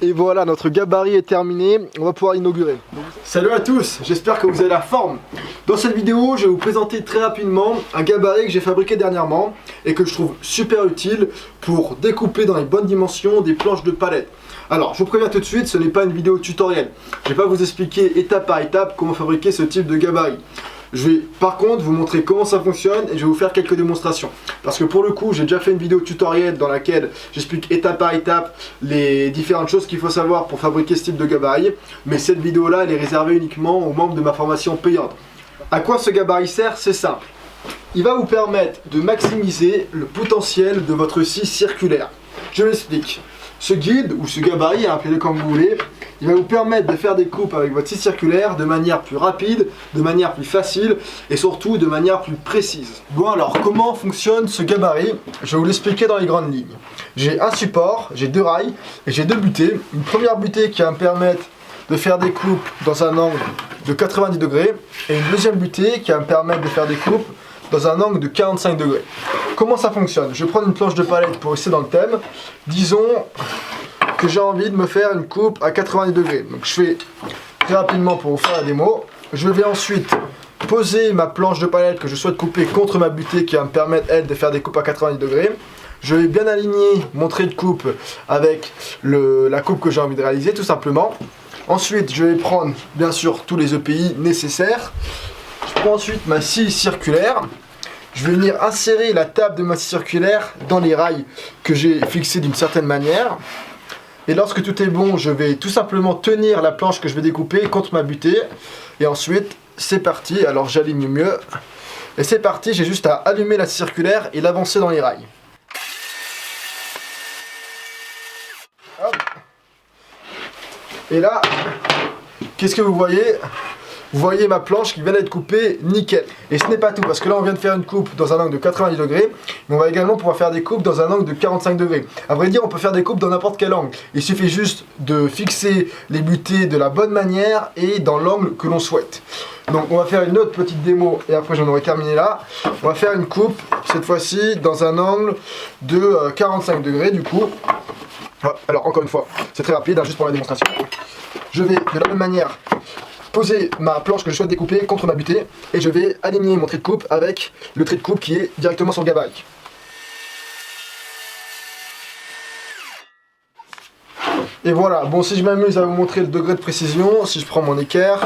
Et voilà, notre gabarit est terminé, on va pouvoir inaugurer. Salut à tous, j'espère que vous avez la forme. Dans cette vidéo, je vais vous présenter très rapidement un gabarit que j'ai fabriqué dernièrement et que je trouve super utile pour découper dans les bonnes dimensions des planches de palette. Alors, je vous préviens tout de suite, ce n'est pas une vidéo tutoriel. Je ne vais pas vous expliquer étape par étape comment fabriquer ce type de gabarit. Je vais par contre vous montrer comment ça fonctionne et je vais vous faire quelques démonstrations. Parce que pour le coup, j'ai déjà fait une vidéo tutoriel dans laquelle j'explique étape par étape les différentes choses qu'il faut savoir pour fabriquer ce type de gabarit. Mais cette vidéo-là, elle est réservée uniquement aux membres de ma formation payante. À quoi ce gabarit sert? C'est simple. Il va vous permettre de maximiser le potentiel de votre scie circulaire. Je m'explique. Ce guide ou ce gabarit, appelez-le comme vous voulez, il va vous permettre de faire des coupes avec votre scie circulaire de manière plus rapide, de manière plus facile et surtout de manière plus précise. Bon alors, comment fonctionne ce gabarit? Je vais vous l'expliquer dans les grandes lignes. J'ai un support, j'ai deux rails et j'ai deux butées. Une première butée qui va me permettre de faire des coupes dans un angle de 90 degrés et une deuxième butée qui va me permettre de faire des coupes dans un angle de 45 degrés. Comment ça fonctionne? Je vais prendre une planche de palette pour rester dans le thème. Disons que j'ai envie de me faire une coupe à 90 degrés. Donc je fais très rapidement pour vous faire la démo. Je vais ensuite poser ma planche de palette que je souhaite couper contre ma butée qui va me permettre, elle, de faire des coupes à 90 degrés. Je vais bien aligner mon trait de coupe avec la coupe que j'ai envie de réaliser, tout simplement. Ensuite, je vais prendre, bien sûr, tous les EPI nécessaires. Je prends ensuite ma scie circulaire. Je vais venir insérer la table de ma scie circulaire dans les rails que j'ai fixés d'une certaine manière. Et lorsque tout est bon, je vais tout simplement tenir la planche que je vais découper contre ma butée. Et ensuite, c'est parti. Alors j'aligne mieux. Et c'est parti, j'ai juste à allumer la scie circulaire et l'avancer dans les rails. Hop. Et là, qu'est-ce que vous voyez ? Vous voyez ma planche qui vient d'être coupée, nickel. Et ce n'est pas tout, parce que là on vient de faire une coupe dans un angle de 90 degrés, mais on va également pouvoir faire des coupes dans un angle de 45 degrés. À vrai dire, on peut faire des coupes dans n'importe quel angle. Il suffit juste de fixer les butées de la bonne manière et dans l'angle que l'on souhaite. Donc on va faire une autre petite démo et après j'en aurai terminé là. On va faire une coupe, cette fois-ci, dans un angle de 45 degrés du coup. Alors encore une fois, c'est très rapide, hein, juste pour la démonstration. Je vais de la même manière poser ma planche que je souhaite découper contre ma butée et je vais aligner mon trait de coupe avec le trait de coupe qui est directement sur le gabarit. Et voilà, bon, si je m'amuse à vous montrer le degré de précision, si je prends mon équerre,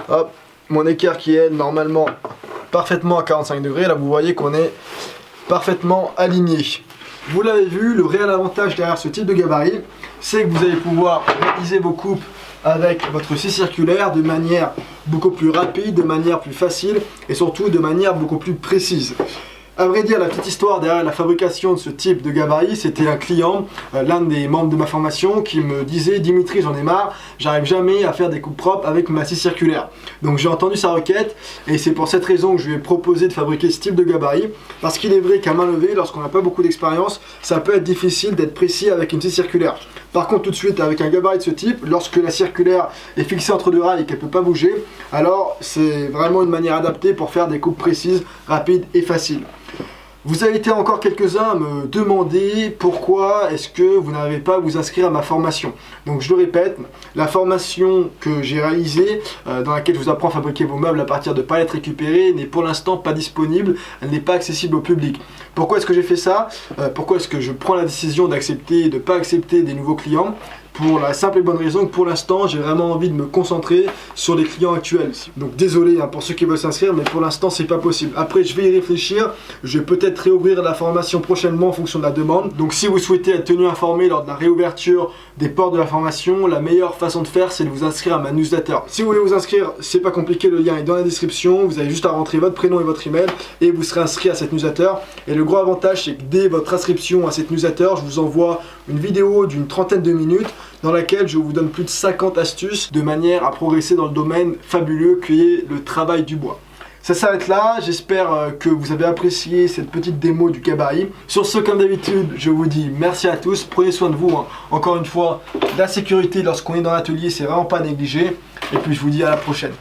hop, mon équerre qui est normalement parfaitement à 45 degrés, là vous voyez qu'on est parfaitement aligné. Vous l'avez vu, le réel avantage derrière ce type de gabarit, c'est que vous allez pouvoir réaliser vos coupes avec votre scie circulaire de manière beaucoup plus rapide, de manière plus facile et surtout de manière beaucoup plus précise. À vrai dire, la petite histoire derrière la fabrication de ce type de gabarit, c'était un client, l'un des membres de ma formation, qui me disait « Dimitri, j'en ai marre, j'arrive jamais à faire des coupes propres avec ma scie circulaire. » Donc j'ai entendu sa requête et c'est pour cette raison que je lui ai proposé de fabriquer ce type de gabarit. Parce qu'il est vrai qu'à main levée, lorsqu'on n'a pas beaucoup d'expérience, ça peut être difficile d'être précis avec une scie circulaire. Par contre, tout de suite, avec un gabarit de ce type, lorsque la circulaire est fixée entre deux rails et qu'elle ne peut pas bouger, alors c'est vraiment une manière adaptée pour faire des coupes précises, rapides et faciles. Vous avez été encore quelques-uns à me demander pourquoi est-ce que vous n'arrivez pas à vous inscrire à ma formation. Donc je le répète, la formation que j'ai réalisée, dans laquelle je vous apprends à fabriquer vos meubles à partir de palettes récupérées, n'est pour l'instant pas disponible, elle n'est pas accessible au public. Pourquoi est-ce que j'ai fait ça? Pourquoi est-ce que je prends la décision d'accepter et de ne pas accepter des nouveaux clients? Pour la simple et bonne raison que pour l'instant j'ai vraiment envie de me concentrer sur les clients actuels. Donc désolé hein, pour ceux qui veulent s'inscrire, mais pour l'instant c'est pas possible. Après je vais y réfléchir, je vais peut-être réouvrir la formation prochainement en fonction de la demande. Donc si vous souhaitez être tenu informé lors de la réouverture des portes de la formation, la meilleure façon de faire c'est de vous inscrire à ma newsletter. Si vous voulez vous inscrire, c'est pas compliqué, le lien est dans la description, vous avez juste à rentrer votre prénom et votre email et vous serez inscrit à cette newsletter. Et le gros avantage c'est que dès votre inscription à cette newsletter, je vous envoie une vidéo d'une trentaine de minutes dans laquelle je vous donne plus de 50 astuces de manière à progresser dans le domaine fabuleux qui est le travail du bois. Ça s'arrête là, j'espère que vous avez apprécié cette petite démo du gabarit. Sur ce, comme d'habitude, je vous dis merci à tous, prenez soin de vous. Hein. Encore une fois, la sécurité lorsqu'on est dans l'atelier, c'est vraiment pas négligé. Et puis je vous dis à la prochaine.